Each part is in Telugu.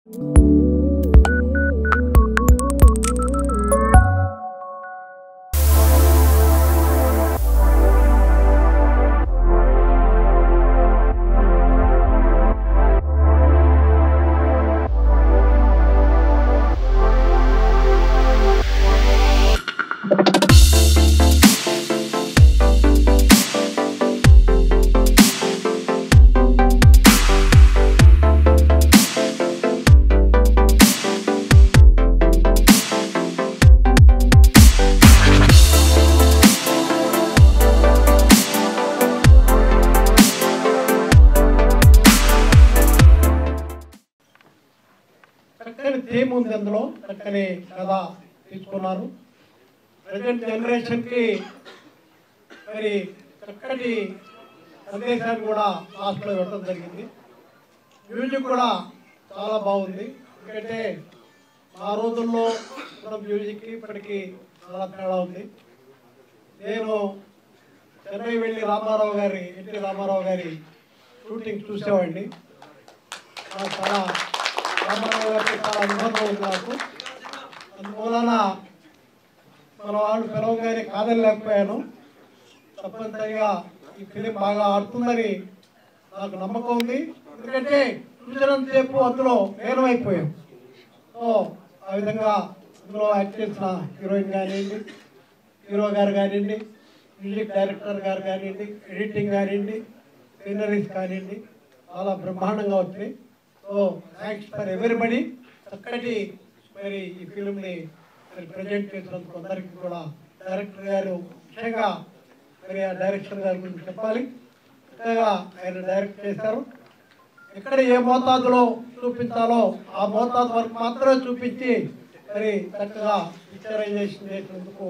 చక్కని థీమ్ ఉంది, అందులో చక్కని కథ తీసుకున్నారు. ప్రజెంట్ జనరేషన్కి మరి చక్కటి సందేశాన్ని కూడా లాస్ట్లో ఇవ్వడం జరిగింది. మ్యూజిక్ కూడా చాలా బాగుంది. ఎందుకంటే ఆ రోజుల్లో ఉన్న మ్యూజిక్కి ఇప్పటికీ చాలా తేడా ఉంది. నేను చెన్నై వెళ్ళి ఎన్టీ రామారావు గారి షూటింగ్ చూసేవాడిని. చాలా రామారావు గారికి చాలా అనుభవం ఉంది నాకు. అందువలన మన వాళ్ళు పిలవగానే కాదనలేకపోయాను. తప్పనిసరిగా ఈ ఫిలిం బాగా ఆడుతుందని నాకు నమ్మకం ఉంది. ఎందుకంటే చూసినంతసేపు అందులో లీనమైపోయాం. సో ఆ విధంగా అందులో యాక్ట్ చేసిన హీరోయిన్ కానివ్వండి, హీరో గారు కానివ్వండి, మ్యూజిక్ డైరెక్టర్ గారు కానివ్వండి, ఎడిటింగ్ కానివ్వండి, సీనరీస్ కానివ్వండి, చాలా బ్రహ్మాండంగా వచ్చినాయి. So thanks for everybody. చక్కటి మరి ఈ ఫిలింని మరి ప్రజెంట్ చేసినందుకు అందరికీ కూడా డైరెక్టర్ గారు ముఖ్యంగా మరి ఆ డైరెక్టర్ గారి గురించి చెప్పాలి. చక్కగా ఆయన డైరెక్ట్ చేశారు. ఎక్కడ ఏ మోతాదులో చూపించాలో ఆ మోతాదు వరకు మాత్రమే చూపించి మరి చక్కగా పిక్చరైజేషన్ చేసినందుకు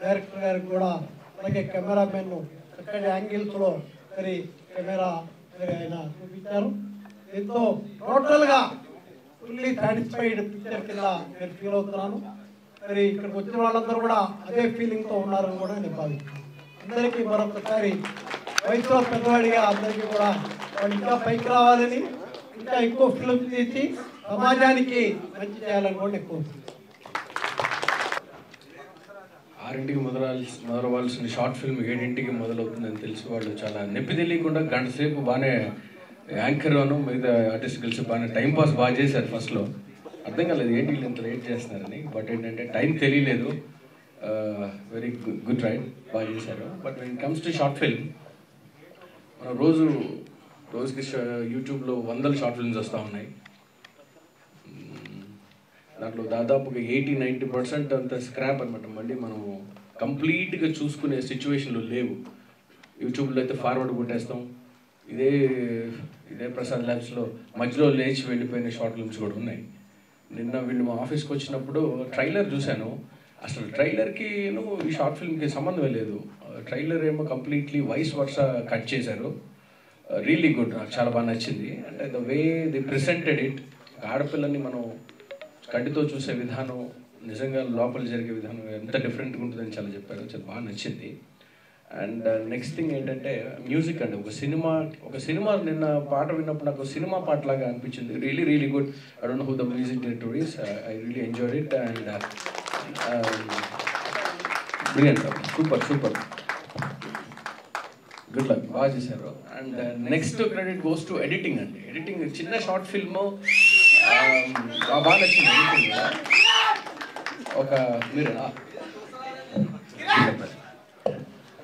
డైరెక్టర్ గారికి కూడా, అలాగే కెమెరామెన్ చక్కటి యాంగిల్స్లో మరి కెమెరా మరి ఆయన చూపించారు. దీంతో టోటల్గా ఫుల్లీ సాటిస్ఫైడ్ పిక్చర్ కింద నేను ఫీల్ అవుతున్నాను. మరి ఇక్కడికి వచ్చిన వాళ్ళందరూ కూడా అదే ఫీలింగ్తో ఉన్నారని కూడా నేను భావిస్తున్నాను. అందరికీ మరొకసారి వయసులో పెద్దవాడిగా అందరికీ కూడా వాళ్ళు ఇంకా పైకి రావాలని, ఇంకా ఎక్కువ ఫిల్మ్ తీసి సమాజానికి మంచి చేయాలని కూడా నేను కోరుతున్నాను. 6ంటికి మొదలవలసిన షార్ట్ ఫిల్మ్ 7ంటికి మొదలవుతుందని తెలిసి వాళ్ళు చాలా నొప్పి తెలియకుండా గంట సేపు బాగానే యాంకర్ అను మిగతా ఆర్టిస్ట్ కలిసి బాగానే టైంపాస్ బాగా చేశారు. ఫస్ట్లో అర్థం కాలేదు ఏంటి వీళ్ళు ఇంత లేట్ చేస్తున్నారని. బట్ ఏంటంటే టైం తెలియలేదు. వెరీ గుడ్ రైడ్, బాగా చేశారు. But when it comes to short film, మనం రోజుకి యూట్యూబ్లో 100 షార్ట్ ఫిల్మ్స్ వస్తూ ఉన్నాయి. దాంట్లో దాదాపుగా 80-90% అంత స్క్రాప్ అనమాట. మళ్ళీ మనం కంప్లీట్గా చూసుకునే సిచ్యువేషన్లు లేవు. యూట్యూబ్లో అయితే ఫార్వర్డ్ కొట్టేస్తాం. ఇదే ప్రసాద్ ల్యాబ్స్లో మధ్యలో లేచి వెళ్ళిపోయిన షార్ట్ ఫిల్మ్స్ కూడా ఉన్నాయి. నిన్న వీళ్ళు మా ఆఫీస్కి వచ్చినప్పుడు ట్రైలర్ చూశాను. అసలు ట్రైలర్కి ఈ షార్ట్ ఫిల్మ్కి సంబంధమే లేదు. ట్రైలర్ ఏమో కంప్లీట్లీ వైస్ వర్స కట్ చేశారు. రియల్లీ గుడ్, నాకు చాలా బాగా నచ్చింది. అంటే the way the presented it, ఆడపిల్లని మనం కంటితో చూసే విధానం, నిజంగా లోపల జరిగే విధానం ఎంత డిఫరెంట్గా ఉంటుందని చాలా చెప్పారు. చాలా బాగా నచ్చింది. అండ్ నెక్స్ట్ థింగ్ ఏంటంటే మ్యూజిక్ అండి. ఒక సినిమా నిన్న పాట విన్నప్పుడు నాకు సినిమా పాటలాగా అనిపించింది. Really good. I don't know who the music director is. I really enjoyed it. And brilliant, super, good luck, బాగా చేశారు. And next credit goes to editing అండి. ఎడిటింగ్ చిన్న షార్ట్ ఫిల్మ్ బాగా నచ్చింది. ఎడిటింగ్ మీరు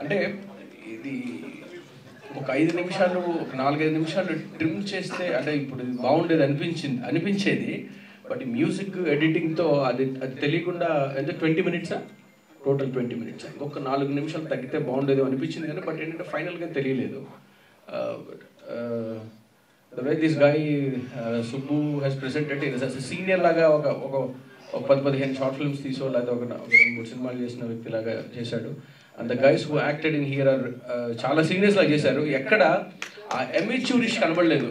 అంటే ఇది ఒక 5 నిమిషాలు, ఒక 4-5 నిమిషాలు ట్రిమ్ చేస్తే అంటే ఇప్పుడు బాగుండేది అనిపించేది. బట్ మ్యూజిక్ ఎడిటింగ్తో అది తెలియకుండా అంటే 20 మినిట్సా, టోటల్ 20 మినిట్స్, ఇంకొక 4 నిమిషాలు తగ్గితే బాగుండేది అనిపించింది. కానీ బట్ ఏంటంటే ఫైనల్గా తెలియలేదు. The way this guy Subbu has presented it senior లాగా ఒక 10-15 షార్ట్ ఫిల్మ్స్ తీసో లేదా ఒక 2-3 సినిమాలు చేసిన వ్యక్తిలాగా చేశాడు. And the guys who acted in here are చాలా సీనియర్స్ లాగా చేశారు. ఎక్కడ ఆ ఎమెచ్యూరిష్ కనబడలేదు.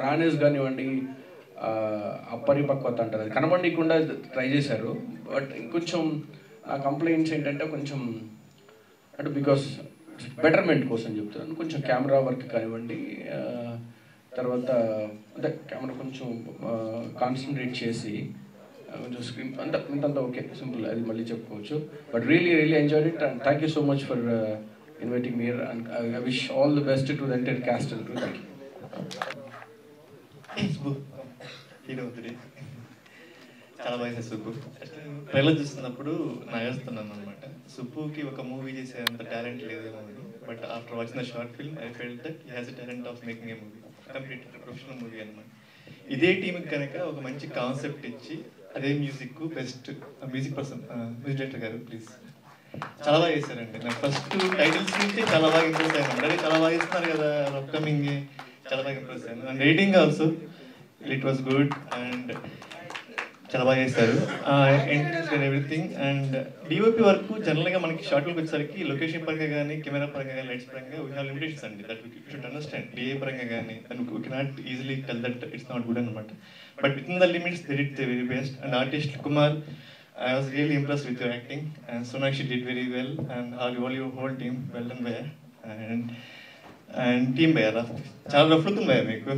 రానేస్ కానివ్వండి, అపరిపక్వత అంటారు, అది కనబడకుండా ట్రై చేశారు. బట్ ఇంకొంచెం నా కంప్లైంట్స్ ఏంటంటే కొంచెం అంటే బికాస్ బెటర్మెంట్ కోసం చెప్తున్నాను, కొంచెం కెమెరా వర్క్ కానివ్వండి, తర్వాత అంటే కెమెరా కొంచెం కాన్సన్ట్రేట్ చేసి కొంచెం స్క్రీన్ ఇంతంతా ఓకే సింపుల్, అది మళ్ళీ చెప్పుకోవచ్చు. But really enjoyed it and thank you so much for inviting me and I wish all the best to the entire caste and crew. Thank you. చాలా బాగా సుబ్బు. ట్రైలర్ చూస్తున్నప్పుడు నగేస్తున్నాను అనమాట. సుబ్బుకి ఒక మూవీ చేసే అంత టాలెంట్ లేదేమో అని, but after watching the short film I felt that he has a talent of making a movie, complete professional movie అనమాట. ఇదే టీంకి కనుక ఒక మంచి కాన్సెప్ట్ ఇచ్చి అదే music best music person music director గారు ప్లీజ్ చాలా బాగా చేశారండి. నాకు ఫస్ట్ టైటిల్స్ నుంచి చాలా బాగా ఇంప్రెస్ అయ్యాను. ఆల్రెడీ చాలా బాగా ఇస్తున్నారు కదా అప్కమింగ్, చాలా బాగా ఇంప్రెస్ అయ్యాను. And rating also it was good and చాలా బాగా చేస్తారు entries and everything. And DOP వరకు జనరల్గా మనకి షార్ట్లకు వచ్చేసరికి లొకేషన్ పరంగా కానీ కెమెరా పరంగా కానీ లైట్స్ పరంగా వీ హ్యావ్ లిమిటేషన్స్ అండి, that we should understand. DA పరంగా కానీ and we cannot easily tell that it's not good అనమాట. But within the limits they did the very best. And artist Kumar, I was really impressed with your acting, and Sonakshi did very well, and all your whole team, well done Bhaiya, and team Bhaiya, చాలా రఫ్ లుక్ ఉంది మీకు.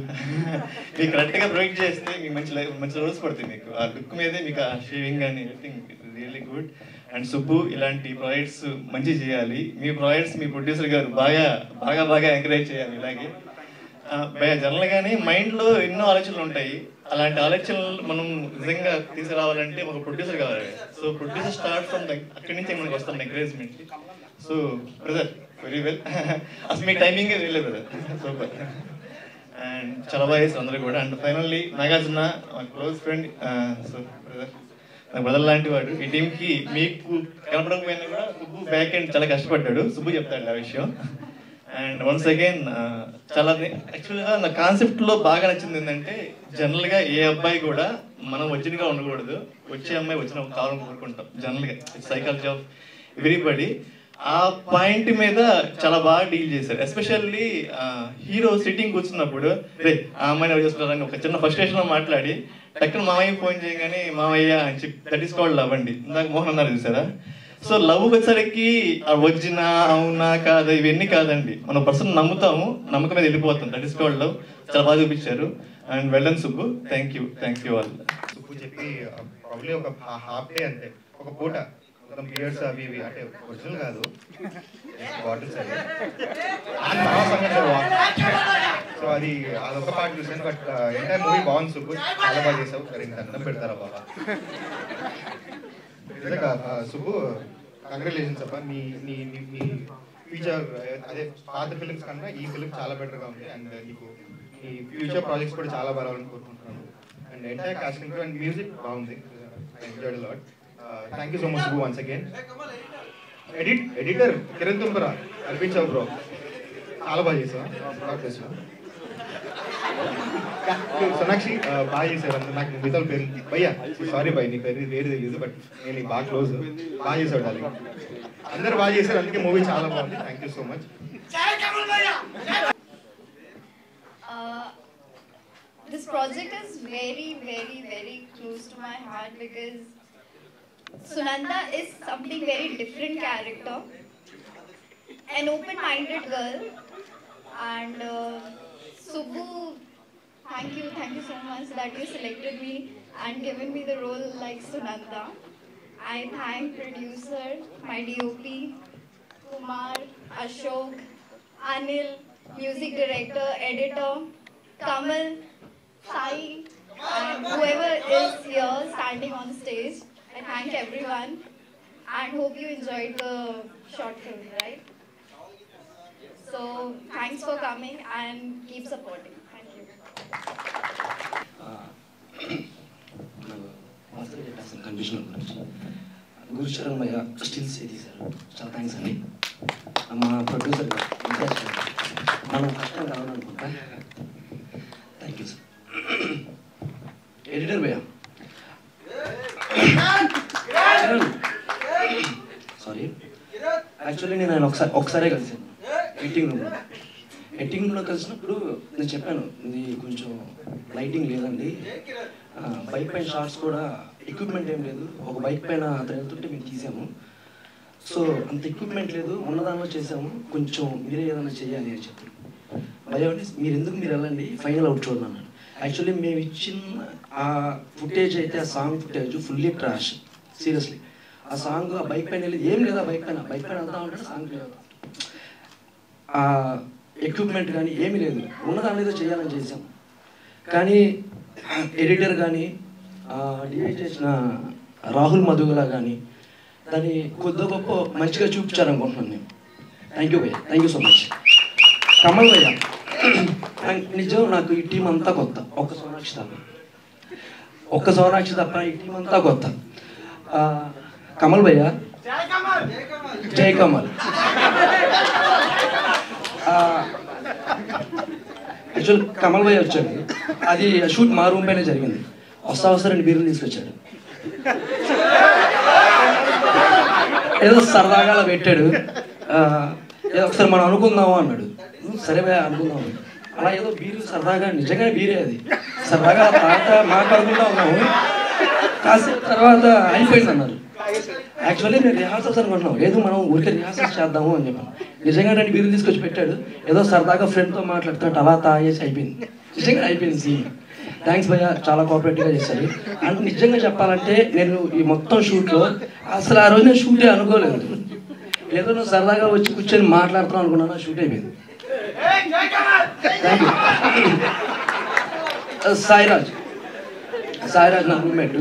మీకు కరెక్ట్గా ప్రొవైడ్ చేస్తే మీకు మంచి రోజు పడుతుంది. మీకు ఆ లుక్ మీదే మీకు ఆ షేవింగ్ కానీ everything really good. And Subbu ఇలాంటి ప్రాజెక్ట్స్ మంచి చేయాలి. మీ ప్రాజెక్ట్స్ మీ ప్రొడ్యూసర్ గారు బాగా ఎంకరేజ్ చేయాలి. ఇలాగే భయ్యా జనరల్గానే మైండ్లో ఎన్నో ఆలోచనలు ఉంటాయి. అలాంటి ఆలోచనలు మనం నిజంగా తీసుకురావాలంటే ఒక ప్రొడ్యూసర్ కావాలి. సో ప్రొడ్యూసర్ స్టార్ట్ ఫ్రమ్ అక్కడి నుంచి మనకు వస్తాం encouragement. So brother very well, అసలు మీ టైమింగ్ వెళ్ళే బ్రదర్ సూపర్. అండ్ చాలా బాగా చేస్తారు అందరూ కూడా. అండ్ ఫైనల్లీ నాగార్జున మా క్లోజ్ ఫ్రెండ్, సో బ్రదర్ నా బ్రదర్ లాంటి వాడు. ఈ టీంకి మీకు కనపడకపోయినా కూడా సుబ్బు బ్యాక్ ఎండ్ చాలా కష్టపడ్డాడు, సుబ్బు చెప్తాడు ఆ విషయం. అండ్ వన్స్ అగైన్ చాలా యాక్చువల్గా నా కాన్సెప్ట్లో బాగా నచ్చింది ఏంటంటే జనరల్గా ఏ అబ్బాయి కూడా మనం వచ్చినగా ఉండకూడదు, వచ్చే అమ్మాయి వచ్చిన కావాలని కోరుకుంటాం జనరల్గా. Psychology of everybody. ఆ పాయింట్ మీద చాలా బాగా డీల్ చేశారు. ఎస్పెషల్లీ హీరో సిట్టింగ్ కూర్చున్నప్పుడు రే ఆ అమ్మాయిని ఎవరు చేసుకుంటారని ఒక చిన్న ఫస్ట్రేషన్లో మాట్లాడి టక్కున మామయ్య ఫోన్ చేయగానే మామయ్య అని చెప్పి దట్ ఈస్ కాల్డ్ లవ్ అండి. ఇందాక మోహన్ అన్నారు చూసారా. సో లవ్కి వచ్చేసరికి వచ్చినా అవునా కాదా ఇవన్నీ కాదండి, మన పర్సన్ నమ్ముతాము, నమ్మకం మీద వెళ్ళిపోతాం. That is called love. చాలా బాగా చూపించారు. And well done Subbu, thank you all. Subbu చెప్పి ప్రాబ్లీ ఒక హాఫ్ డే అంతే, ఒక పూట మొత్తం పిరియడ్స్ అవి ఇవి అంటే ఒరిజినల్ కాదు బాటిల్స్ అవి. సో అది అదొక పార్ట్ చూసాను. బట్ ఎంటైర్ మూవీ బాగుంది సుబ్బు, చాలా బాగా చేసావు. సరే ఇంకా అన్నం పెడతారా బాబా. నిజంగా సుబ్బు కంగ్రాచులేషన్స్ అబ్బా. మీ ఫ్యూచర్ అదే పాత ఫిలిమ్స్ కన్నా ఈ ఫిలిం చాలా బెటర్గా ఉంది. అండ్ నీకు ఈ ఫ్యూచర్ ప్రాజెక్ట్స్ కూడా చాలా బాగాలని కోరుకుంటున్నాను. And entire casting and music బాగుంది. I enjoyed lot. Thank you so much Subbu once again. Editor Kiran Tumbara అనిపించావు బ్రో, చాలా బాగా చేసావు. సోనాక్షి బాగా చేశారు. అందరూ నాకు మిగతా పేరు భయ్యా సారీ భయ్ నీ పేరు వేరు తెలియదు, బట్ నేను బాగా క్లోజ్. బాగా చేశాడు డార్లింగ్, అందరూ బాగా చేశారు. అందుకే మూవీ చాలా బాగుంది. Thank you so much. This project is very close to my heart because Sunanda is something very different character, an open-minded girl, and Subbu, thank you so much that you selected me and given me the role like Sunanda. I thank producer, my DOP, Kumar, Ashok, Anil, music director, editor, Kamal, Sai, and whoever is here standing on stage. I thank everyone and hope you enjoyed the short film, right? So thanks for coming and keep supporting. Thank you. Confusion Gurucharan భయ్య స్టిల్స్ ఇది సార్ చాలా థ్యాంక్స్ అండి. మా ప్రొడ్యూసర్ మనం కష్టం కావాలనుకుంటా. Thank you sir. ఎడిటర్ భయ్య సారీ యాక్చువల్లీ నేను ఆయన ఒకసారే కలిసాను ఎడిటింగ్ రూమ్లో కలిసినప్పుడు నేను చెప్పాను ఇది కొంచెం లైటింగ్ లేదండి, బైక్ పైన షార్ట్స్ కూడా ఎక్విప్మెంట్ ఏం లేదు, ఒక బైక్ పైన అతను వెళ్తుంటే మేము తీసాము. సో అంత ఎక్విప్మెంట్ లేదు, ఉన్నదానిలో చేసాము, కొంచెం మీరే ఏదైనా చేయాలి అని చెప్పి భయ్యా మీరు ఎందుకు మీరు వెళ్ళండి ఫైనల్ అవుట్ చూడన్నాను. యాక్చువల్లీ మేము ఇచ్చిన ఆ ఫుటేజ్ అయితే ఆ song footage fully trash. Seriously ఆ సాంగ్ ఆ బైక్ పైన వెళ్ళి ఏం లేదా బైక్ పైన వెళ్తా ఉంటాడు సాంగ్ లేదు. ఆ ఎక్విప్మెంట్ కానీ ఏమీ లేదు, ఉన్నదాని ఏదో చేయాలని చేసాం. కానీ ఎడిటర్ కానీ డిఐ చేసిన రాహుల్ మధుగల కానీ దాన్ని కొద్ది గొప్ప మంచిగా చూపించారనుకుంటున్నాను నేను. థ్యాంక్ యూ భయ్య, thank you so much. Kamal భయ్య నిజం నాకు ఈ టీం అంతా కొత్త, ఒక్క సోనాక్షి తప్ప ఈ టీం అంతా కొత్త. కమల్ భయ్య జై కమల్. యాక్చువల్ కమల్ భయ్య వచ్చాడు, అది షూట్ మా రూమ్ పైన జరిగింది. వస్తా 2 బీర్లు తీసుకొచ్చాడు, ఏదో సరదాగా అలా పెట్టాడు. ఏదో ఒకసారి మనం అనుకుందాము అన్నాడు. సరే భయ్య అనుకుందాం. అలా ఏదో బీరు సరదాగా, నిజంగానే బీరే అది సరదాగా మాట్లాడుకుంటా ఉన్నాము. కాసేపు తర్వాత అయిపోయింది అన్నారు. యాక్చువల్లీ నేను రిహార్సల్స్ అనుకుంటున్నాం, లేదు మనం ఊరికే రిహార్సల్స్ చేద్దాము అని చెప్పాను. నిజంగా 2 బీర్లు తీసుకొచ్చి పెట్టాడు, ఏదో సరదాగా ఫ్రెండ్తో మాట్లాడుతుంటే అలా తాగేసి అయిపోయింది. నిజంగా అయిపోయింది సీన్. థ్యాంక్స్ భయ్య, చాలా కోఆపరేటివ్గా చేశారు. అండ్ నిజంగా చెప్పాలంటే నేను ఈ మొత్తం షూట్లో అసలు ఆ రోజు నేను షూటే అనుకోలేదు. ఏదో నువ్వు సరదాగా వచ్చి కూర్చొని మాట్లాడుతాం అనుకున్నాను, షూట్ అయిపోయింది. Thank you. సాయిరాజ్ నా రూమ్మేట్,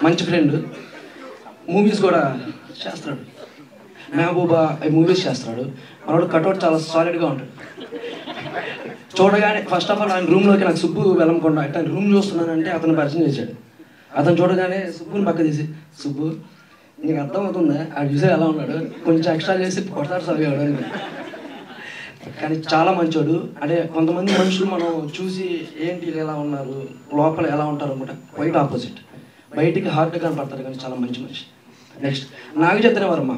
మంచి ఫ్రెండ్, మూవీస్ కూడా చేస్తాడు. మెహబూబా ఈ మూవీస్ చేస్తాడు. మనోడు కట్అవుట్ చాలా సాలిడ్గా ఉంటాడు. చూడగానే ఫస్ట్ ఆఫ్ ఆల్ ఆయన రూమ్లోకి నాకు సుబ్బు వెళ్ళకుండా అతను రూమ్ చూస్తున్నానంటే అతను పరిచయం చేశాడు. అతను చూడగానే సుబ్బుని పక్క తీసి, సుబ్బు నీకు అర్థమవుతుందా ఆడు చూసే ఎలా ఉన్నాడు, కొంచెం ఎక్స్ట్రా చేసి కొడతాడు చదివాడు అని. కానీ చాలా మంచోడు. అంటే కొంతమంది మనుషులు మనం చూసి ఏంటి ఎలా ఉన్నారు లోపల ఎలా ఉంటారు అనుకుంటా, క్వైట్ ఆపోజిట్. బయటికి హార్ట్ కనపడతారు కానీ చాలా మంచి మనిషి. నెక్స్ట్ నాగచైతన్య వర్మ,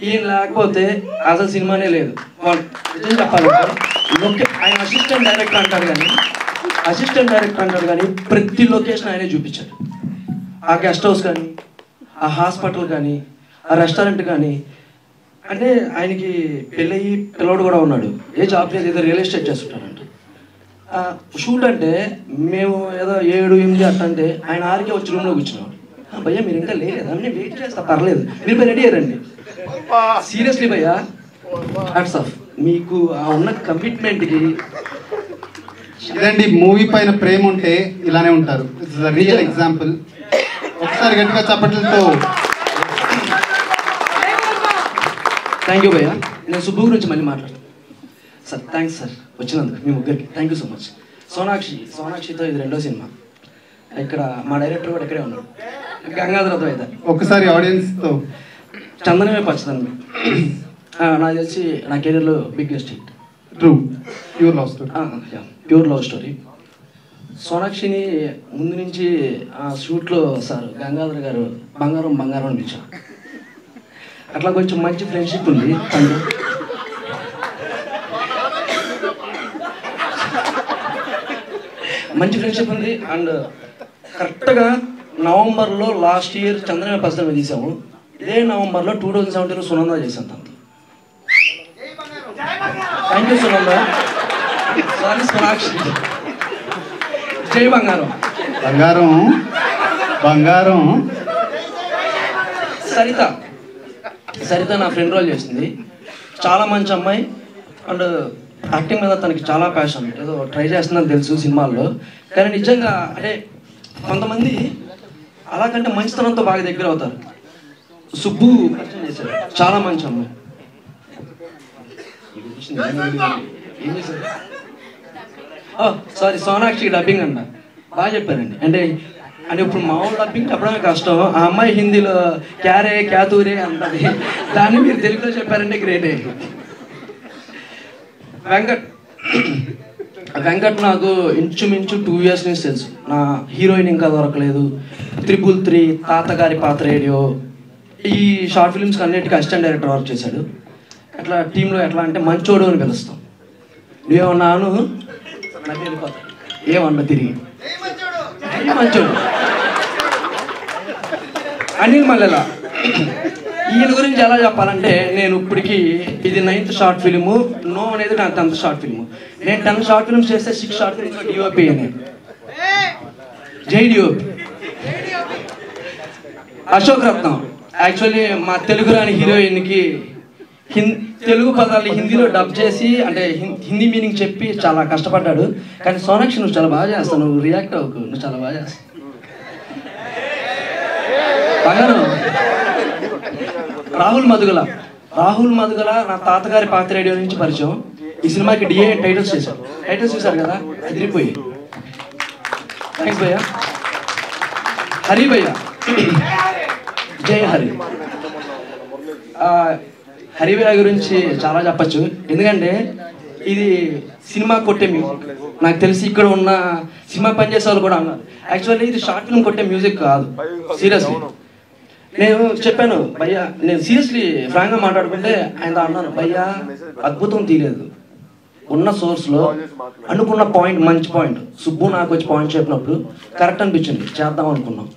ఈయన లేకపోతే అసలు సినిమానే లేదు. నిజం చెప్పాలంటే ఆయన అసిస్టెంట్ డైరెక్టర్ అంటాడు కానీ ప్రతి లొకేషన్ ఆయనే చూపించాడు. ఆ గెస్ట్ హౌస్ కానీ, ఆ హాస్పిటల్ కానీ, ఆ రెస్టారెంట్ కానీ. అంటే ఆయనకి పెళ్ళయి పిల్లవాడు కూడా ఉన్నాడు, ఏ జాబ్ లేదు, ఏదో రియల్ ఎస్టేట్ చేస్తుంటాడంట. షూట్ అంటే మేము ఏదో 7-8 అట్లా అంటే ఆయన 6కే వచ్చి రూమ్లో కూర్చున్నాడు. భయ్యా మీరు ఇంకా లేలేదా, నేను వెయిట్ చేస్తా, పర్లేదు మీరు పోయి రెడీ అయ్యారండి. సీరియస్లీ భయ్యా హ్యాట్స్ ఆఫ్ మీకు ఆ ఉన్న కమిట్మెంట్కి. ఇదండి మూవీ పైన ప్రేమ ఉంటే ఇలానే ఉంటారు. It's the real example. ఒకసారి గట్టిగా చప్పట్లతో. థ్యాంక్ యూ భయ్యా. నేను సుబ్బు గురించి మళ్ళీ మాట్లాడతాను సార్. థ్యాంక్స్ సార్ వచ్చినందుకు మీ ముగ్గురికి. Thank you so much. సోనాక్షితో ఇది 2వ సినిమా. ఇక్కడ మా డైరెక్టర్ కూడా ఇక్కడే ఉన్నాడు, గంగాధరతో. అయితే ఒకసారి ఆడియన్స్తో చందనమే పచ్చదండి నాకు తెలిసి నా కెరీర్లో biggest hit. True, pure love story. Pure love story. సోనాక్షిని ముందు నుంచి ఆ షూట్లో సార్ గంగాధర్ గారు బంగారం అని పిలిచారు. అట్లా కొంచెం మంచి ఫ్రెండ్షిప్ ఉంది. మంచి ఫ్రెండ్షిప్ ఉంది. అండ్ కరెక్ట్గా నవంబర్లో లాస్ట్ ఇయర్ చంద్రమే పసంగా తీసాము. ఇదే నవంబర్లో 2017లో సునంద చేసాం తనతో. Thank you Sunanda. Sorry Sonakshi. జై బంగారం. బంగారం. సరిత నా ఫ్రెండ్ రోల్ చేసింది. చాలా మంచి అమ్మాయి. అండ్ యాక్టింగ్ మీద తనకి చాలా ప్యాషన్, ఏదో ట్రై చేస్తుందని తెలుసు సినిమాల్లో. కానీ నిజంగా అంటే కొంతమంది అలాగంటే మంచితనంతో బాగా దగ్గర అవుతారు. సుబ్బు పరిచయం చేశారు, చాలా మంచి అమ్మాయి. సారీ సోనాక్షి డబ్బింగ్ అంట బాగా చెప్పారండి. అంటే ఇప్పుడు మామూలు డబ్బింగ్ చెప్పడమే కష్టం. ఆ అమ్మాయి హిందీలో క్యారే క్యాతూరే అంటది, దాన్ని మీరు తెలుగులో చెప్పారంటే గ్రేటే. వెంకట్ నాకు ఇంచుమించు 2 years నుంచి తెలుసు. నా హీరోయిన్ ఇంకా దొరకలేదు, 333, తాతగారి పాత్ర రేడియో, ఈ షార్ట్ ఫిల్మ్స్కి అన్నిటికీ అసిస్టెంట్ డైరెక్టర్ వర్క్ చేశాడు. అట్లా టీంలో ఎట్లా అంటే మంచోడు అని పిలుస్తాం. నువ్వేమన్నాను నాకు వెళ్ళిపోతా, ఏమన్నా తిరిగి మంచోడు. అనిల్ మల్లెల ఈయన గురించి ఎలా చెప్పాలంటే నేను ఇప్పటికి ఇది 9th షార్ట్ ఫిలిము, నో అనేది నా 10th షార్ట్ ఫిలిము. నేను 10 షార్ట్ ఫిల్మ్స్ చేస్తే 6 షార్ట్ ఫిల్మ్స్ డిఓపి అని. జై డిఓపి. అశోక్ రత్నం యాక్చువల్లీ మా తెలుగు రాని హీరోయిన్కి తెలుగు పదాలు హిందీలో డబ్ చేసి అంటే హిందీ మీనింగ్ చెప్పి చాలా కష్టపడ్డాడు. కానీ సోనాక్షి నువ్వు చాలా బాగా చేస్తావు, నువ్వు రియాక్ట్ అవ్వకు, నువ్వు చాలా బాగా చేస్తావు. బంగారం. రాహుల్ మధుగల నా తాతగారి పాత రేడియో నుంచి పరిచయం. ఈ సినిమాకి డిఏ టైటిల్స్ చేశారు. టైటిల్స్ చూసారు కదా, ఎదిరిపోయి. థ్యాంక్స్ భయ్యా. హరి భయ్యా, జై హరి. హరి భయ్యా గురించి చాలా చెప్పచ్చు, ఎందుకంటే ఇది సినిమా కొట్టే మ్యూజిక్. నాకు తెలిసి ఇక్కడ ఉన్న సినిమా పనిచేసే వాళ్ళు కూడా అన్నారు. యాక్చువల్లీ ఇది షార్ట్ ఫిల్మ్ కొట్టే మ్యూజిక్ కాదు, సీరియస్లీ. నేను చెప్పాను భయ్యా, నేను సీరియస్లీ ఫ్రాంక్గా మాట్లాడుకుంటే ఆయన అన్నాను, భయ్యా అద్భుతం తీయలేదు, ఉన్న సోర్స్లో అనుకున్న పాయింట్ మంచి పాయింట్. సుబ్బు నాకు వచ్చి పాయింట్ చెప్పినప్పుడు కరెక్ట్ అనిపించింది, చేద్దాం అనుకున్నాం.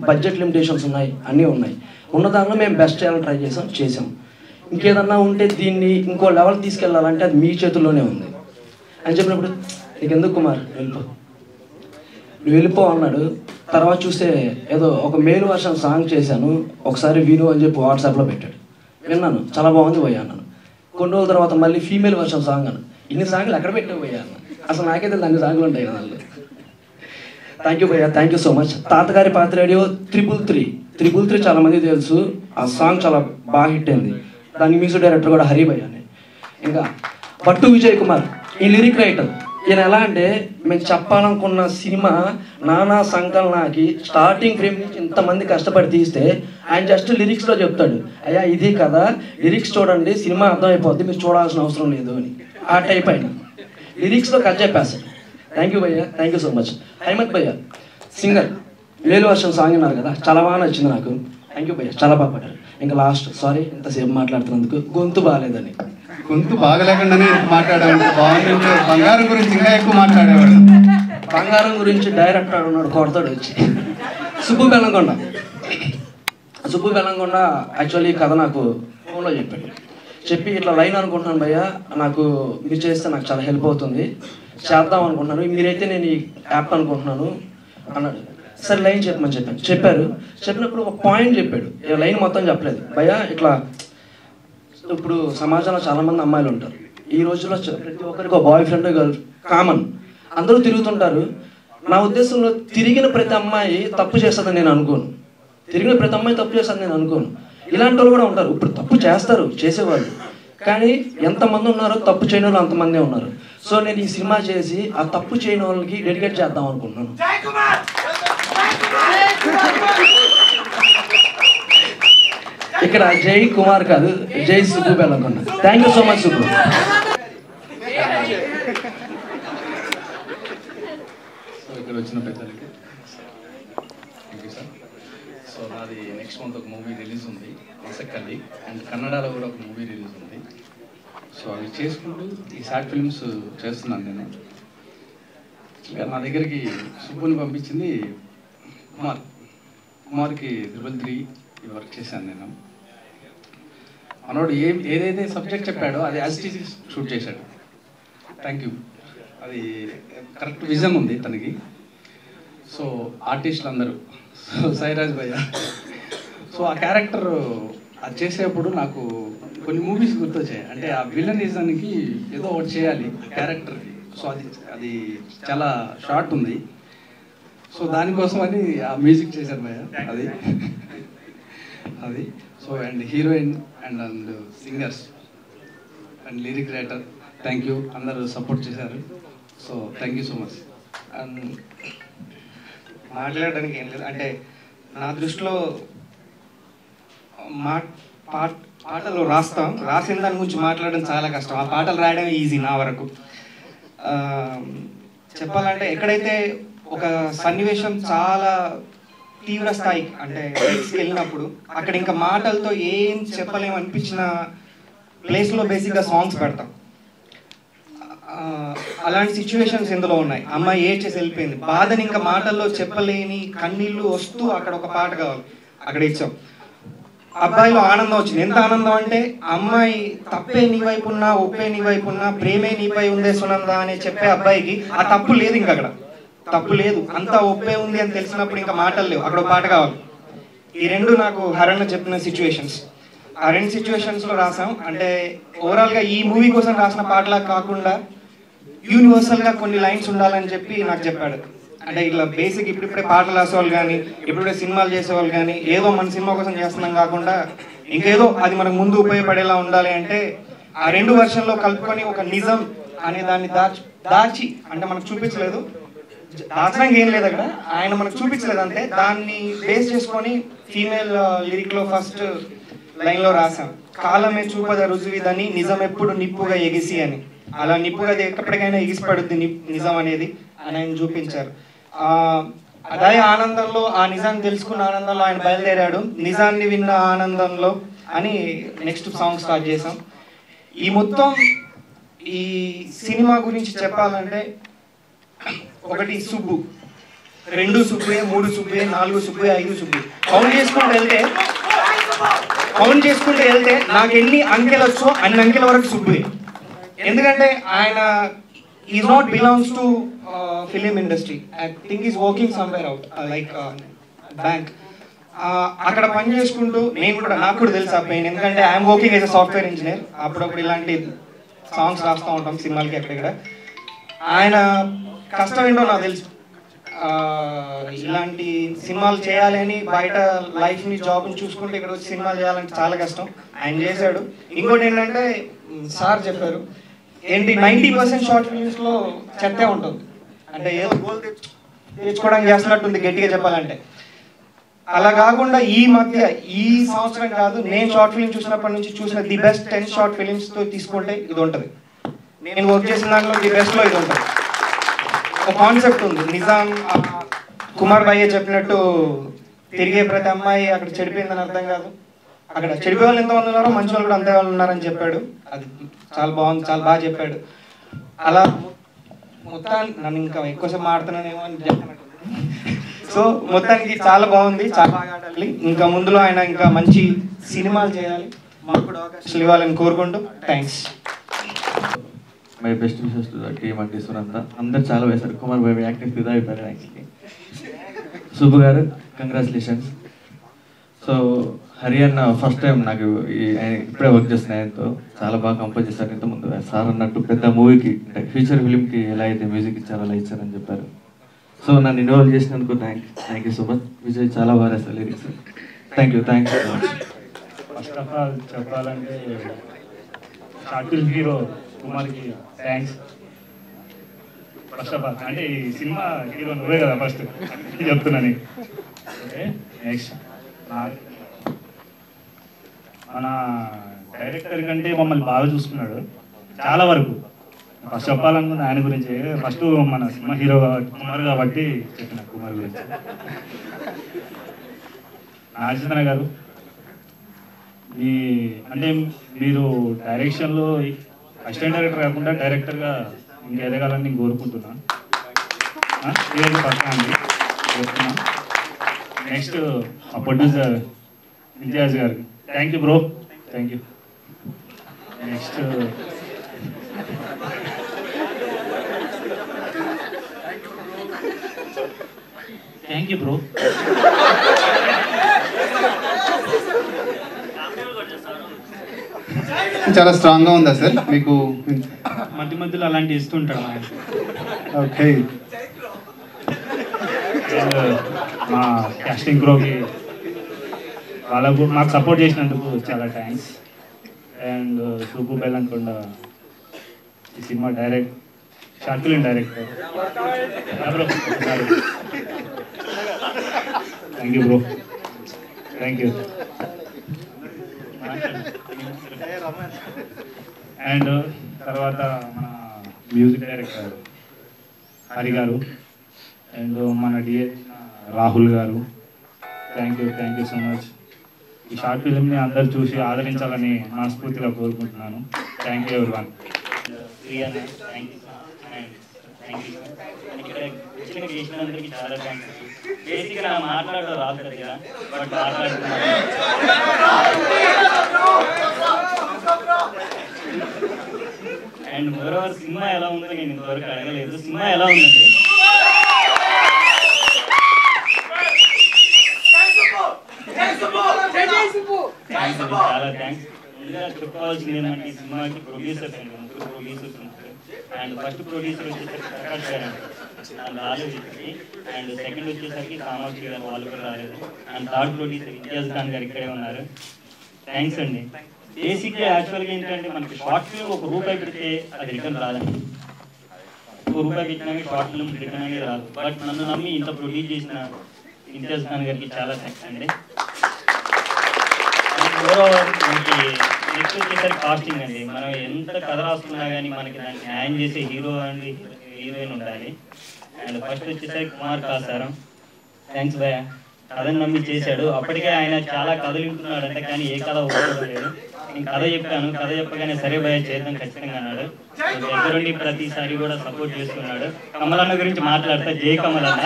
బడ్జెట్ లిమిటేషన్స్ ఉన్నాయి, అన్నీ ఉన్నాయి. ఉన్న దానిలో మేము బెస్ట్ చేయాలని ట్రై చేసాం. ఇంకేదన్నా ఉంటే దీన్ని ఇంకో లెవెల్ తీసుకెళ్ళాలంటే అది మీ చేతుల్లోనే ఉంది అని చెప్పినప్పుడు, నీకు ఎందుకు కుమార్ నువ్వు వెళ్ళిపో అన్నాడు. తర్వాత చూస్తే ఏదో ఒక మేల్ వర్షన్ సాంగ్ చేశాను, ఒకసారి విను అని చెప్పి వాట్సాప్లో పెట్టాడు. విన్నాను, చాలా బాగుంది పోయా అన్నాను. కొన్ని రోజుల తర్వాత మళ్ళీ ఫీమేల్ వర్షన్ సాంగ్ అన్నాను. ఇన్ని సాంగ్లు ఎక్కడ పెట్టావు పోయా అన్న. అసలు నాకైతే అన్ని సాంగ్లు ఉంటాయి కదా. థ్యాంక్ యూ భయ్యా, థ్యాంక్ యూ సో మచ్. తాతగారి పాత రేడియో 333 చాలా మంది తెలుసు. ఆ సాంగ్ చాలా బాగా హిట్ అయింది. దాని మ్యూజిక్ డైరెక్టర్ కూడా హరి భయ్యా అని. ఇంకా పట్టు విజయ్ కుమార్ ఈ లిరిక్ రైటర్. ఈయన ఎలా అంటే మేము చెప్పాలనుకున్న సినిమా నానా సంకలనాకి స్టార్టింగ్ ఫ్రేమ్ నుంచి ఇంతమంది కష్టపడి తీస్తే ఆయన జస్ట్ లిరిక్స్లో చెప్తాడు, అయ్యా ఇది కదా లిరిక్స్ చూడండి సినిమా అర్థమైపోద్ది, మీరు చూడాల్సిన అవసరం లేదు అని. ఆ టైప్ అయిన లిరిక్స్లో కట్ చెప్పేస్తాడు. థ్యాంక్ యూ భయ్యా, thank you so much. Haimath భయ్యా సింగర్, మేలు వర్షన్ సాంగ్ అన్నారు కదా, చాలా బాగా నచ్చింది నాకు. థ్యాంక్ యూ భయ్యా, చాలా బాగా పాడారు. ఇంకా లాస్ట్ సారీ ఇంతసేపు మాట్లాడుతున్నందుకు, గొంతు బాగాలేదని. గొంతు బాగలేకుండానే మాట్లాడేవాడు. బాగుంది. బంగారం గురించి ఇంకా ఎక్కువ మాట్లాడేవాడు. బంగారం గురించి డైరెక్టర్ ఉన్నాడు, కొడతాడు వచ్చి. సుబ్బు బెల్లంకొండ యాక్చువల్లీ కథ నాకు ఫోన్లో చెప్పి ఇట్లా లైన్ అనుకుంటున్నాను భయ్యా, నాకు మీరు చేస్తే నాకు చాలా హెల్ప్ అవుతుంది, చేద్దాం అనుకుంటున్నాను, మీరైతే నేను ఈ యాప్ అనుకుంటున్నాను అన్నాడు. సరే లైన్ చెప్పమని చెప్పారు. చెప్పినప్పుడు ఒక పాయింట్ చెప్పాడు, లైన్ మొత్తం చెప్పలేదు. భయ్యా ఇట్లా ఇప్పుడు సమాజంలో చాలామంది అమ్మాయిలు ఉంటారు. ఈ రోజుల్లో ప్రతి ఒక్కరికి ఒక బాయ్ ఫ్రెండ్ గర్ల్ కామన్, అందరూ తిరుగుతుంటారు. నా ఉద్దేశంలో తిరిగిన ప్రతి అమ్మాయి తప్పు చేస్తుందని నేను అనుకోను. ఇలాంటి వాళ్ళు కూడా ఉంటారు. ఇప్పుడు తప్పు చేస్తారు చేసేవాళ్ళు, కానీ ఎంతమంది ఉన్నారో తప్పు చేయని వాళ్ళు అంతమందే ఉన్నారు. సో నేను ఈ సినిమా చేసి ఆ తప్పు చేయని వాళ్ళకి డెడికేట్ చేద్దాం అనుకుంటున్నాను. ఇక్కడ జై కుమార్ కాదు, జై Subbu Bellamkonda. Thank you so much Subbu. So ఇక్కడ వచ్చిన పెద్దలకి థ్యాంక్ యూ సార్. సో నాది నెక్స్ట్ మంత్ ఒక మూవీ రిలీజ్ ఉంది, మసక్కల్లి, అండ్ కన్నడలో కూడా ఒక మూవీ రిలీజ్ ఉంది. సో అవి చేసుకుంటూ ఈ షార్ట్ ఫిల్మ్స్ చేస్తున్నాను నేను. ఇంకా నా దగ్గరికి సుబ్బుని పంపించింది కుమార్కి 333 వర్క్ చేశాను నేను. మనోడు ఏదైతే సబ్జెక్ట్ చెప్పాడో అది యాజ్ ఇట్ ఈజ్ షూట్ చేశాడు. Thank you. అది కరెక్ట్ విజన్ ఉంది తనకి. సో ఆర్టిస్టులు అందరూ, సో సాయిరాజ్ భయ్య, సో ఆ క్యారెక్టర్ అది చేసేటప్పుడు నాకు కొన్ని మూవీస్ గుర్తొచ్చాయి. అంటే ఆ విలనిజానికి ఏదో ఒకటి చేయాలి క్యారెక్టర్కి. సో అది చాలా షార్ట్ ఉంది. సో దానికోసం అని ఆ మ్యూజిక్ చేశాను భయ్య. అది so and heroine and singers and lyric writer, thank you, అందరూ సపోర్ట్ చేశారు. So thank you so much. And మాట్లాడడానికి ఏం లేదు, అంటే నా దృష్టిలో పాటలు రాసిన దాని గురించి మాట్లాడడం చాలా కష్టం. ఆ పాటలు రాయడం ఈజీ నా వరకు. చెప్పాలంటే ఎక్కడైతే ఒక సన్నివేశం చాలా తీవ్ర స్థాయికి అంటే వెళ్ళినప్పుడు అక్కడ ఇంకా మాటలతో ఏం చెప్పలేము అనిపించిన ప్లేస్లో బేసిక్గా సాంగ్స్ పెడతాం. అలాంటి సిచ్యువేషన్స్ ఇందులో ఉన్నాయి. అమ్మాయి ఏడ్చేసి వెళ్ళిపోయింది, బాధని ఇంకా మాటల్లో చెప్పలేని కన్నీళ్ళు వస్తూ అక్కడ ఒక పాట కావాలి, అక్కడ ఇచ్చాం. అబ్బాయిలో ఆనందం వచ్చింది. ఎంత ఆనందం అంటే అమ్మాయి తప్పే నీ వైపు ఉన్నా, ఒప్పే నీ వైపు ఉన్నా, ప్రేమే నీపై ఉందే సునంద అని చెప్పే అబ్బాయికి ఆ తప్పు లేదు, ఇంకా అక్కడ తప్పు లేదు, అంతా ఒప్పే ఉంది అని తెలిసినప్పుడు ఇంకా మాటలు లేవు, అక్కడ పాట కావాలి. ఈ రెండు నాకు హరణ చెప్పిన సిచ్యువేషన్స్. ఆ రెండు సిచ్యువేషన్స్లో రాసాం. అంటే ఓవరాల్గా ఈ మూవీ కోసం రాసిన పాటలా కాకుండా యూనివర్సల్గా కొన్ని లైన్స్ ఉండాలని చెప్పి నాకు చెప్పాడు. అంటే ఇట్లా బేసిక్ ఇప్పుడిప్పుడే పాటలు రాసేవాళ్ళు కానీ, ఇప్పుడిప్పుడే సినిమాలు చేసేవాళ్ళు కానీ, ఏదో మన సినిమా కోసం చేస్తున్నాం కాకుండా ఇంకేదో అది మనకు ముందు ఉపయోగపడేలా ఉండాలి అంటే ఆ రెండు వర్షన్లో కలుపుకొని ఒక నిజం అనే దాన్ని దాచి అంటే మనకు చూపించలేదు, దాచడానికి ఏం లేదు అక్కడ, ఆయన మనకు చూపించలేదు అంతే. దాన్ని బేస్ చేసుకొని ఫీమేల్ లిరిక్లో ఫస్ట్ లైన్లో రాసాం, కాలమే చూపద రుజువిదని నిజం ఎప్పుడు నిప్పుగా ఎగిసి అని. అలా నిప్పుగా ఎప్పటికైనా ఎగిసిపడుద్ది నిజం అనేది అని ఆయన చూపించారు. అదే ఆనందంలో, ఆ నిజాన్ని తెలుసుకున్న ఆనందంలో ఆయన బయలుదేరాడు, నిజాన్ని విన్న ఆనందంలో అని నెక్స్ట్ సాంగ్ స్టార్ట్ చేసాం. ఈ మొత్తం ఈ సినిమా గురించి చెప్పాలంటే ఒకటి సుబ్బు, 2 సుబ్బే, 3 సుబ్బే, 4 సుబ్బే, 5 సుబ్బే కౌంట్ చేసుకుంటూ వెళ్తే నాకు ఎన్ని అంకెలు వచ్చో అన్ని అంకెల వరకు సుబ్బే. ఎందుకంటే ఆయన is not belongs to film industry. I think is working somewhere out like bank. అక్కడ పని చేసుకుంటూ నాకు కూడా తెలుసు ఆ పెయిన్, ఎందుకంటే I'm working as a software engineer. అప్పుడప్పుడు ఇలాంటి సాంగ్స్ రాస్తూ ఉంటాం సినిమాలకి ఎక్కడ. ఆయన కష్టం ఏంటో నాకు తెలుసు. ఇలాంటి సినిమాలు చేయాలి అని బయట లైఫ్ని జాబ్ని చూసుకుంటే ఇక్కడ వచ్చి సినిమాలు చేయాలంటే చాలా కష్టం. ఆయన చేశాడు. ఇంకోటి ఏంటంటే సార్ చెప్పారు ఏంటి 90% షార్ట్ ఫిల్మ్స్లో చెత్తే ఉంటుంది, అంటే ఏదో గోల్ తెచ్చుకోవడానికి చేస్తున్నట్టుంది గట్టిగా చెప్పాలంటే. అలా కాకుండా ఈ మధ్య ఈ సంవత్సరం కాదు, నేను షార్ట్ ఫిల్మ్ చూసినప్పటి నుంచి చూసిన ది బెస్ట్ 10 షార్ట్ ఫిలిమ్స్తో తీసుకుంటే ఇది ఉంటుంది. నేను వర్క్ చేసిన దాంట్లో ది బెస్ట్లో ఇది ఉంటుంది. ఒక కాన్సెప్ట్ ఉంది, నిజాం కుమార్ భయ్య చెప్పినట్టు తిరిగే ప్రతి అమ్మాయి అక్కడ చెడిపోయిందని అర్థం కాదు, అక్కడ చెడిపోయే వాళ్ళు ఎంతమంది ఉన్నారో మంచి వాళ్ళు కూడా అంతే వాళ్ళు ఉన్నారని చెప్పాడు. అది చాలా బాగుంది, చాలా బాగా చెప్పాడు. అలా మొత్తాన్ని నన్ను ఇంకా ఎక్కువసేపు మాడుతున్నానేమో అని చెప్పాను. సో మొత్తానికి చాలా బాగుంది, చాలా బాగా ఆడాలి. ఇంకా ముందులో ఆయన ఇంకా మంచి సినిమాలు చేయాలి, మాకు కూడా అవకాశాలు ఇవ్వాలని కోరుకుంటూ thanks. My best wishes to the team and Sunanda. అందరు చాలా వేశారు, కుమార్ బాబు యాక్టింగ్ ఫిదా అయిపోయారు యాక్చువల్లీ. సుబ్బు గారు కంగ్రాచులేషన్స్. సో హరియన్న ఫస్ట్ టైం నాకు ఆయన ఇప్పుడే వర్క్ చేస్తున్న ఆయనతో చాలా బాగా కంపోజ్ చేశారు. ఇంతకుముందు సార్ అన్నట్టు పెద్ద మూవీకి అంటే ఫ్యూచర్ ఫిలింకి ఎలా అయితే మ్యూజిక్ ఇచ్చారో అలా ఇచ్చారని చెప్పారు. సో నన్ను ఇన్వాల్వ్ చేసినందుకు thank you so much. Vijay చాలా బాగా రాశారు lyrics. Thank you so much. First of all చెప్పాలంటే షార్ట్ ఫిల్మ్ హీరో కుమార్కి థ్యాంక్స్. ఫస్ట్ ఆఫ్ ఆల్ అంటే ఈ సినిమా హీరో నువ్వే కదా ఫస్ట్ చెప్తున్నాను. ఓకే, నెక్స్ట్ మన డైరెక్టర్ కంటే మమ్మల్ని బాగా చూసుకున్నాడు చాలా వరకు. ఫస్ట్ చెప్పాలనుకున్న ఆయన గురించి, ఫస్ట్ మన సినిమా హీరో కుమార్ కాబట్టి చెప్పిన కుమార్ గురించి. నాగచంద్ర గారు అంటే మీరు డైరెక్షన్లో అసిస్టెంట్ డైరెక్టర్ కాకుండా డైరెక్టర్గా ఇంకా ఎదగాలని నేను కోరుకుంటున్నాను. ఇదే పక్క అండి చెప్తున్నా. నెక్స్ట్ మా ప్రొడ్యూసర్ ఇంతియాజ్ గారికి thank you bro, thank you. Next thank you bro. చాలా స్ట్రాంగ్గా ఉందా సార్ మీకు? మధ్య మధ్యలో అలాంటి ఇస్తుంటాడు ఆయన. ఓకే, మా కాస్టింగ్ క్రోకి వాళ్ళకు మాకు సపోర్ట్ చేసినందుకు చాలా థ్యాంక్స్. అండ్ సుబ్బు బెల్లంకొండ ఈ cinema short film director. Thank you bro, thank you. And తర్వాత మన మ్యూజిక్ డైరెక్టర్ హరి గారు అండ్ మన డిఏ రాహుల్ గారు, థ్యాంక్ యూ సో మచ్. ఈ షార్ట్ ఫిల్మ్ని అందరు చూసి ఆదరించాలని మనస్ఫూర్తిగా కోరుకుంటున్నాను. Thank you everyone. Thank you. ఇక్కడ చేసినందరికీ చాలా థ్యాంక్స్. బేసిక్గా నా మాట్లాడడం రాదు కదా, బట్ మాట్లాడుతున్నాను. అండ్ మోరోవర్ సినిమా ఎలా ఉందో నేను ఇంతవరకు అడగలేదు. సినిమా ఎలా ఉందండి? చాలా థ్యాంక్స్. ముందుగా చెప్పుకోవాల్సింది ఏంటంటే ఈ సినిమాకి ప్రొడ్యూసర్స్ అండి, ముగ్గురు ప్రొడ్యూసర్స్ ఉంటారు. అండ్ ఫస్ట్ ప్రొడ్యూసర్ వచ్చేసరికి ప్రకాష్ గారు అండి, రాలేదు ఇక్కడికి. అండ్ సెకండ్ వచ్చేసరికి కామాక్షి గారు, వాళ్ళు కూడా రాలేదు. And third producer Imtiaz Khan గారు ఇక్కడే ఉన్నారు. థ్యాంక్స్ అండి. బేసిక్గా యాక్చువల్గా ఏంటంటే మనకి షార్ట్ ఫిల్మ్ ₹1 పెడితే అది రిటర్న్ రాదండి. ₹1 పెట్టినా షార్ట్ ఫిల్మ్ రిటర్న్ అనేది రాదు. బట్ నన్ను నమ్మి ఇంత ప్రొడ్యూస్ చేసిన ఇంతియాజ్ ఖాన్ గారికి చాలా థ్యాంక్స్ అండి. ఓవరాల్ మనకి నెక్స్ట్ వచ్చేసరికి కాస్టింగ్ అండి. మనం ఎంత కథ రాసుకున్నా కానీ మనకి దాన్ని న్యాయం చేసే హీరో అండ్ హీరోయిన్ ఉండాలి. అండ్ ఫస్ట్ వచ్చేసరికి కుమార్ కాసారం, థ్యాంక్స్ భయ, కథను నమ్మి చేశాడు. అప్పటికే ఆయన చాలా కథలు వింటున్నాడంటే కానీ ఏ కథ ఒప్పుకోలేదు. నేను కథ చెప్పాను, కథ చెప్పగానే సరే భయ చేద్దాం ఖచ్చితంగా అన్నాడు. దగ్గరుండి ప్రతిసారి కూడా సపోర్ట్ చేస్తున్నాడు. కమలన్న గురించి మాట్లాడతా, జై కమలన్న.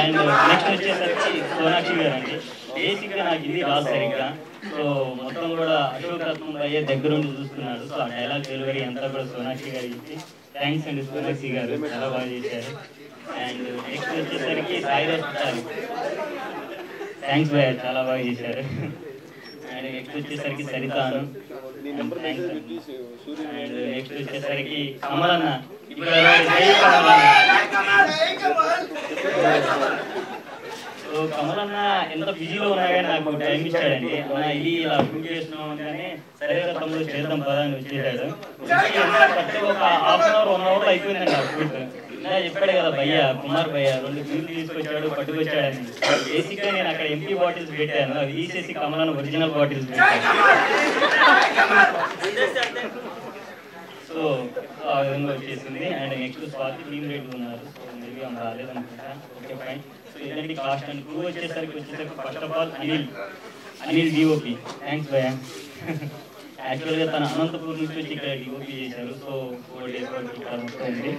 అండ్ నెక్స్ట్ వచ్చేసరికి సోనాక్షి గారు అండి. బేసిక్గా నాకు ఇది రాదు సరిగ్గా, సో మొత్తం కూడా అశోక్ రత్నం అయ్యే దగ్గరుండి చూస్తున్నాడు. సో ఆ డైలాగ్ డెలివరీ అంతా కూడా సోనాక్షి గారు ఇచ్చి థ్యాంక్స్ అండి. సోనాక్షి గారు చాలా బాగా చేశారు. అండ్ నెక్స్ట్ వచ్చేసరికి సాయిరాజ్ గారు, థ్యాంక్స్ భయ్య, చాలా బాగా చేశారు. అండ్ నెక్స్ట్ వచ్చేసరికి సరితాను, థ్యాంక్స్. అండ్ నెక్స్ట్ వచ్చేసరికి కమలన్న, ఇక్కడ సో కమలన్న ఎంత బిజీలో ఉన్నా కానీ నాకు టైం ఇచ్చాడండి. అన్న ఇది ఇలా షూట్ చేస్తున్నాం కానీ సరే తమ్ముడు చేద్దాం పదా అని వచ్చేసాడు. కరెక్ట్ ఒక ½ అవర్ 1 అవర్ అయిపోయిందండి ఆ షూట్. ఇలా చెప్పాడు కదా భయ్య, కుమార్ భయ్య 2 ఫిల్మ్ తీసుకొచ్చాడు, పట్టుకొచ్చాడని. బేసిక్గా నేను అక్కడ ఎంపీ బాటిల్స్ పెట్టాను, అవి తీసేసి కమలన్న ఒరిజినల్ బాటిల్స్ పెట్టాను. సో ఆ విధంగా వచ్చేసింది. అండ్ నెక్స్ట్ స్వాతి టీమ్ రేట్ ఉన్నారు. సో మేబీ ఆమె రాలేదనుకుంటా. Okay fine. సో ఇలాంటి కాస్ట్ అండ్ క్రూ వచ్చేసరికి first of all Anil DOP, thanks భయ్య. యాక్చువల్గా తన అనంతపూర్ నుంచి వచ్చి ఇక్కడ డిఓపి చేశారు. సో 4 days వరకు ఇక్కడ మొత్తం ఉంది.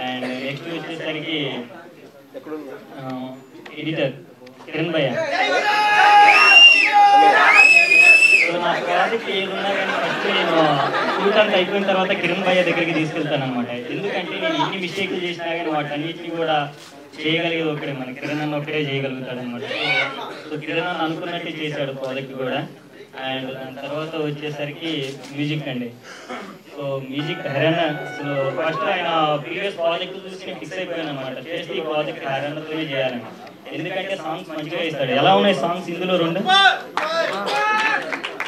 అండ్ నెక్స్ట్ వచ్చేసరికి ఎడిటర్ కిరణ్ భయ్య. సో నా ప్రాజెక్ట్ ఏదున్నా కానీ ఫస్ట్ నేను షూట్ అంతా అయిపోయిన తర్వాత కిరణ్ భయ్య దగ్గరికి తీసుకెళ్తాను అనమాట. ఎందుకంటే నేను ఎన్ని మిస్టేక్లు చేసినా కానీ వాటన్నిటిని కూడా చేయగలిగేది ఒకటే, మన కిరణ్ అన్న ఒకటే చేయగలుగుతాడు అనమాట. సో కిరణ్ అన్న అనుకున్నట్టే చేశాడు ప్రాజెక్ట్ కూడా. అండ్ దాని తర్వాత వచ్చేసరికి మ్యూజిక్ అండి. So music Harana. So first ఆయన ప్రీవియస్ ప్రాజెక్ట్ చూసి నేను ఫిక్స్ అయిపోయాను అనమాట, చేస్తే ఈ ప్రాజెక్ట్ హరణతోనే చేయాలని. ఎందుకంటే సాంగ్స్ మంచిగా ఇస్తాడు. ఎలా ఉన్నాయి సాంగ్స్ ఇందులో 2?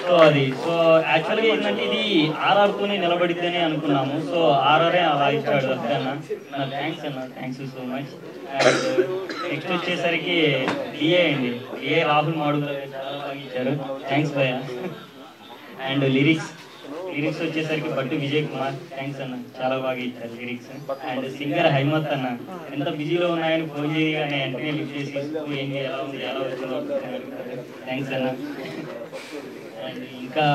సో అది సో యాక్చువల్గా ఏంటంటే ఇది RRతోనే నిలబడితేనే అనుకున్నాము. సో RRే అలా ఇచ్చాడు అన్న. నా థ్యాంక్స్ అన్న, thanks you so much. And next వచ్చేసరికి డిఏ అండి. డిఏ రాహుల్ మాడుగుల చాలా బాగా ఇచ్చారు, థ్యాంక్స్ భయ్య. అండ్ లిరిక్స్ వచ్చేసరికి బట్టు విజయ్ కుమార్, థ్యాంక్స్ అన్న, చాలా బాగా ఇచ్చారు లిరిక్స్. అండ్ సింగర్ హైమత్ అన్న, ఎంత బిజీలో ఉన్నాయని ఫోన్ చేయగానే వెంటనే లిఫ్ట్ చేసి ఏంటి ఎలా ఉంది ఎలా వచ్చిందో థ్యాంక్స్ అన్న. అండ్ ఇంకా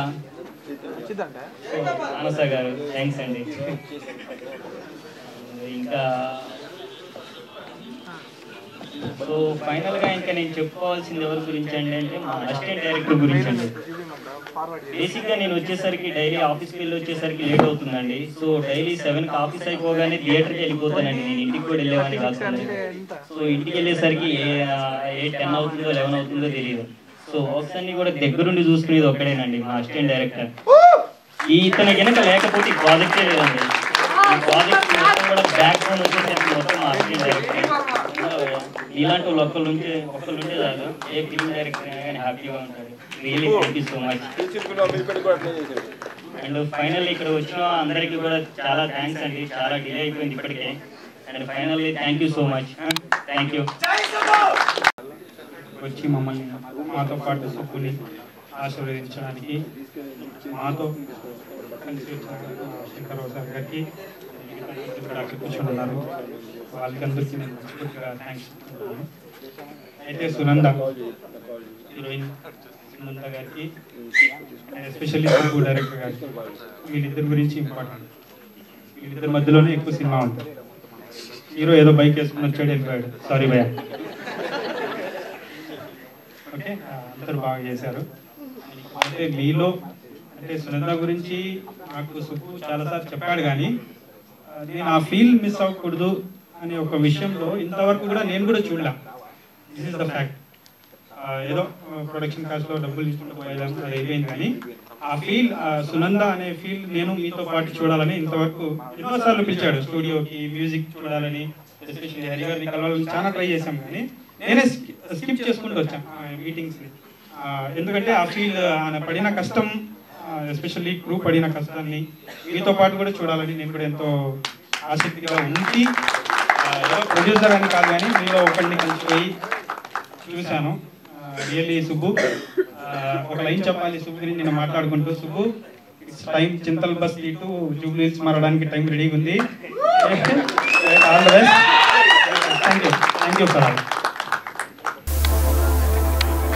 మానస గారు, థ్యాంక్స్ అండి. ఇంకా సో ఫైనల్గా ఇంకా నేను చెప్పుకోవాల్సింది ఎవరి గురించి అంటే మా అసిస్టెంట్ డైరెక్టర్ గురించి అండి. బేసిక్గా నేను వచ్చేసరికి డైలీ ఆఫీస్కి వెళ్ళి వచ్చేసరికి లేట్ అవుతుందండి. సో డైలీ 7కి ఆఫీస్ అయిపోగానే థియేటర్కి వెళ్ళిపోతానండి. నేను ఇంటికి కూడా వెళ్ళేవాడిని కాదు. సో ఇంటికి వెళ్ళేసరికి ఏ 10 అవుతుందో 11 అవుతుందో తెలియదు. సో వర్క్స్ అన్ని కూడా దగ్గరుండి చూసుకునేది ఒక్కడేనండి, మా అసిస్టెంట్ డైరెక్టర్. ఇతను కనుక లేకపోతే ఈ ప్రాజెక్టే లేదండి. ఈ ప్రాజెక్ట్ మొత్తం కూడా బ్యాక్ బోన్ వచ్చేసరికి మొత్తం మా అసిస్టెంట్ డైరెక్టర్. ఇలాంటి ఒక్కళ్ళు ఉంటే చాలు, ఏ ఫిల్మ్ డైరెక్టర్ అయినా కానీ హ్యాపీగా ఉంటాడు. Really thank you so much. And final ఇక్కడ వచ్చిన అందరికీ కూడా చాలా థ్యాంక్స్ అండి. చాలా డిలే అయిపోయింది ఇప్పటికే. And finally thank you so much. Thank you. వచ్చి మమ్మల్ని మాతో పాటు సుబ్బుని ఆశీర్వదించడానికి మాతో కలిసి వచ్చిన శంకరరావు సార్ గారికి ఇక్కడ కూర్చొని ఉన్నారు, వాళ్ళకందరికీ నేను మనస్ఫూర్తిగా థ్యాంక్స్ చెప్తున్నాను. అయితే సునంద హీరోయిన్ సునంద గారికి అండ్ ఎస్పెషల్లీ సుబ్బు డైరెక్టర్ గారికి, వీళ్ళిద్దరి గురించి ఇంపార్టెంట్. వీళ్ళిద్దరి మధ్యలోనే ఎక్కువ సినిమా ఉంటుంది. హీరో ఏదో బైక్ వేసుకుని వచ్చాడు వెళ్ళిపోయాడు. సారీ భయ్యా. ఓకే, అందరూ బాగా చేశారు. అంటే మీలో అంటే సునంద గురించి నాకు సుబ్బు చాలాసార్లు చెప్పాడు, కానీ నేను ఆ ఫీల్ మిస్ అవ్వకూడదు అనే ఒక విషయంలో ఇంతవరకు కూడా నేను కూడా చూడలే. This is the fact. ఏదో ప్రొడక్షన్ కాస్ట్లో డబ్బులు తీసుకుంటూ పోయేదాం, అది అయిపోయింది. కానీ ఆ ఫీల్, సునంద అనే ఫీల్ నేను మీతో పాటు చూడాలని ఇంతవరకు ఎన్నోసార్లు పిలిచాడు స్టూడియోకి, మ్యూజిక్ చూడాలని, ఎస్పెషల్లీ హరి గారిని కలవాలని చాలా ట్రై చేశాం. కానీ నేనే స్కిప్ చేసుకుంటూ వచ్చాను మీటింగ్స్ని. ఎందుకంటే ఆ ఫీల్, ఆయన పడిన కష్టం, ఎస్పెషల్లీ క్రూ పడిన కష్టాన్ని మీతో పాటు కూడా చూడాలని నేను కూడా ఎంతో ఆసక్తిగా ఉంది. ఏదో ప్రొడ్యూసర్ అని కాదు, కానీ మీలో ఒకరిని కలిసిపోయి చూశాను. రియల్లీ సుబ్బు, ఒక లైన్ చెప్పాలి సుబ్బు గురించి నేను మాట్లాడుకుంటూ. Subbu, it's time Chintal bus to Jubilee Hills మారడానికి టైం రెడీగా ఉంది. All the best. Thank you for all.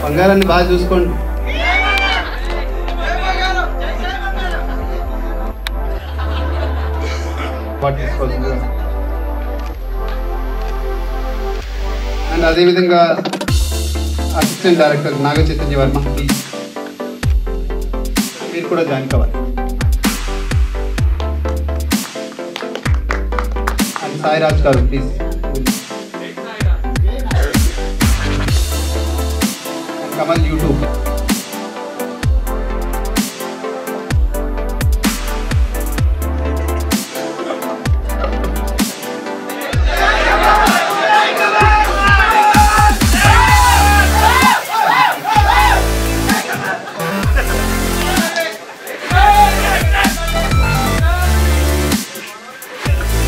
బంగారాన్ని బాగా చూసుకోండి. అండ్ అదేవిధంగా assistant director Naga Chaitanya Varma, please మీరు కూడా జాయిన్ కావాలి. And Sairaj garu please. Kamal YouTube.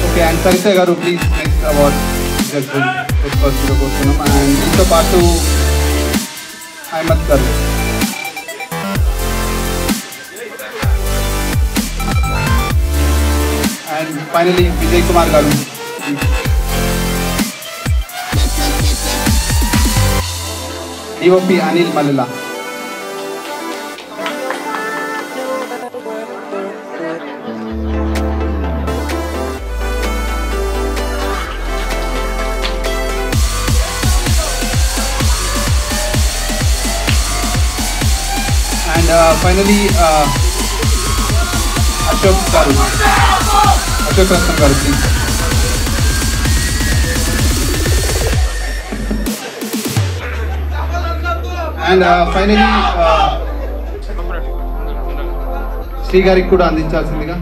Okay, and Saritha garu please next award కోరుతున్నాం. అండ్ దీంతో పాటు Ahmed garu. And finally Vijay Kumar garu. DOP Anil Mallela. And finally, Ashok Garu. Ashok Rastam Garu, please. And finally, Sri Gariki kuda andinchaల్సిందిగా.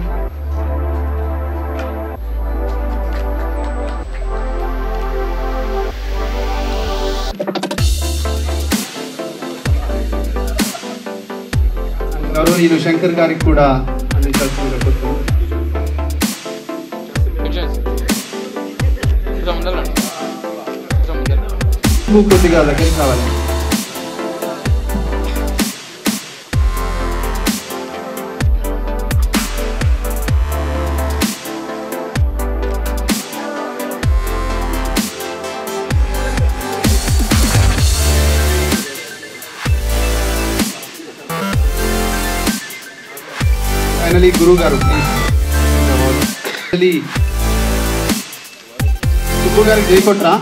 గౌరవనీయులు శంకర్ గారికి కూడా అందించాల్సిందిగా కోరుతున్నాను. కొద్దిగా దగ్గరికి కావాలి. ఫైనలీ గురు గారు ప్లీజ్. ఫైనలీ సుబ్బు గారికి జై కొట్రా.